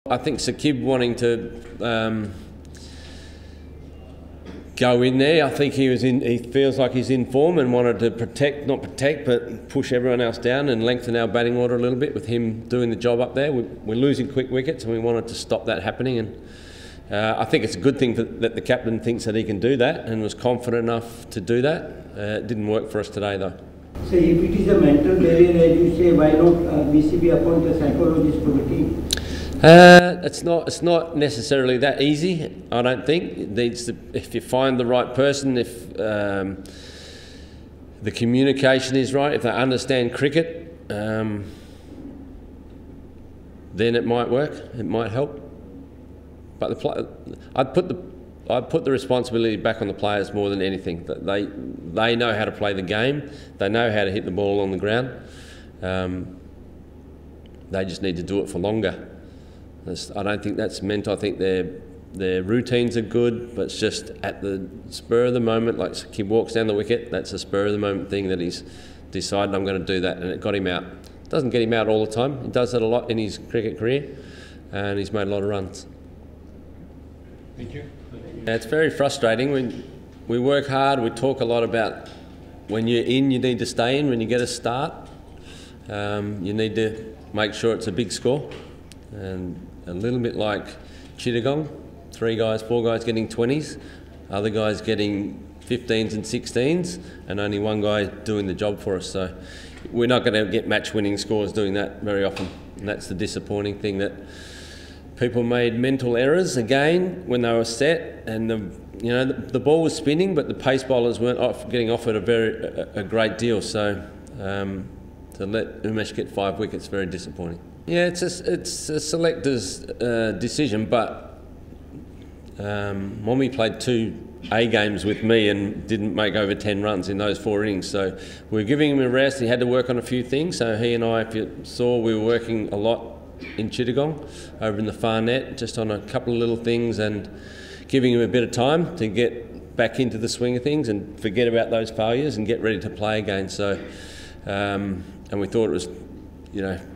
I think Sakib wanting to go in there. I think he feels like he's in form and wanted to not protect, but push everyone else down and lengthen our batting order a little bit with him doing the job up there. We're losing quick wickets and we wanted to stop that happening. And I think it's a good thing that the captain thinks that he can do that and was confident enough to do that. It didn't work for us today though. So if it is a mental barrier, as you say, why not BCB appoint a psychologist to the team? It's not necessarily that easy. I don't think it needs to, if you find the right person, if the communication is right, if they understand cricket, then it might work. It might help. But I'd put the responsibility back on the players more than anything. That they know how to play the game. They know how to hit the ball on the ground. They just need to do it for longer. I don't think that's meant. I think their routines are good, but it's just at the spur of the moment. Like he walks down the wicket, that's a spur of the moment thing that he's decided I'm going to do that, and it got him out. It doesn't get him out all the time. He does that a lot in his cricket career, and he's made a lot of runs. Thank you. It's very frustrating. We work hard. We talk a lot about when you're in, you need to stay in. When you get a start, you need to make sure it's a big score. And a little bit like Chittagong, 3 guys, 4 guys getting 20s, other guys getting 15s and 16s, and only 1 guy doing the job for us. So we're not going to get match-winning scores doing that very often, and that's the disappointing thing, that people made mental errors again when they were set, and the ball was spinning, but the pace bowlers weren't getting offered a great deal. So to let Umesh get 5 wickets, very disappointing. Yeah, it's a selector's decision, but Mommy played 2 A games with me and didn't make over 10 runs in those 4 innings. So we're giving him a rest. He had to work on a few things. So he and I, if you saw, we were working a lot in Chittagong over in the far net, just on a couple of little things and giving him a bit of time to get back into the swing of things and forget about those failures and get ready to play again. So, and we thought it was,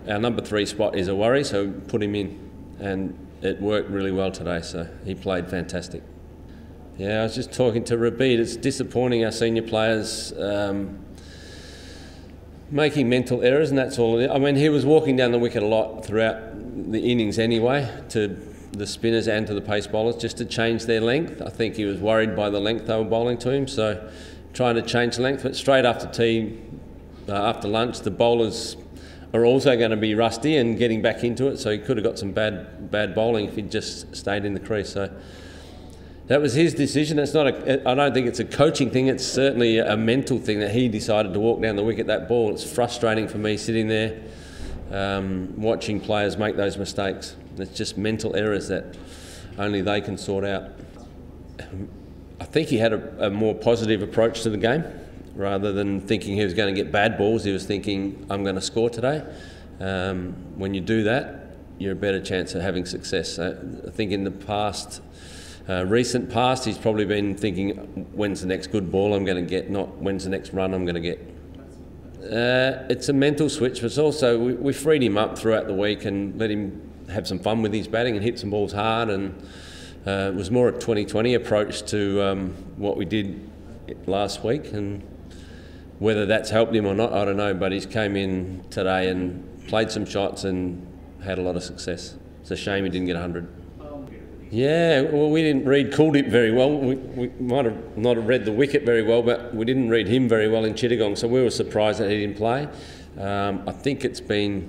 our number 3 spot is a worry, so we put him in, and it worked really well today, so he played fantastic. Yeah, I was just talking to Rabid. It's disappointing our senior players making mental errors, and that's all. I mean, he was walking down the wicket a lot throughout the innings anyway, to the spinners and to the pace bowlers, just to change their length. I think he was worried by the length they were bowling to him, so trying to change the length. But straight after tea, after lunch, the bowlers are also going to be rusty and getting back into it, so he could have got some bad bowling if he'd just stayed in the crease. So that was his decision. It's not I don't think it's a coaching thing. It's certainly a mental thing that he decided to walk down the wicket that ball. It's frustrating for me sitting there watching players make those mistakes. It's just mental errors that only they can sort out. I think he had a more positive approach to the game. Rather than thinking he was going to get bad balls, he was thinking, I'm going to score today. When you do that, you're a better chance of having success. So I think in the past, recent past, he's probably been thinking, when's the next good ball I'm going to get, not when's the next run I'm going to get. It's a mental switch, but it's also, we freed him up throughout the week and let him have some fun with his batting and hit some balls hard, and it was more a 2020 approach to what we did last week, and whether that's helped him or not, I don't know, but he's came in today and played some shots and had a lot of success. It's a shame he didn't get 100. Yeah, well, we didn't read Kuldeep very well. We might have not have read the wicket very well, but we didn't read him very well in Chittagong, so we were surprised that he didn't play. I think it's been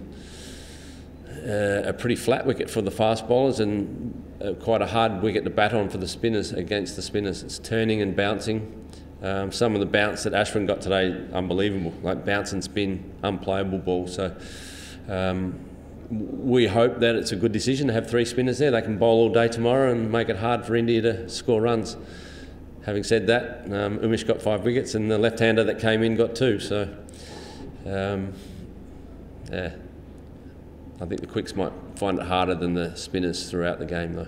a pretty flat wicket for the fast bowlers and quite a hard wicket to bat on for the spinners, against the spinners. It's turning and bouncing. Some of the bounce that Ashwin got today, unbelievable, like bounce and spin, unplayable ball. So we hope that it's a good decision to have 3 spinners there. They can bowl all day tomorrow and make it hard for India to score runs. Having said that, Umesh got 5 wickets and the left-hander that came in got 2. So yeah, I think the quicks might find it harder than the spinners throughout the game though.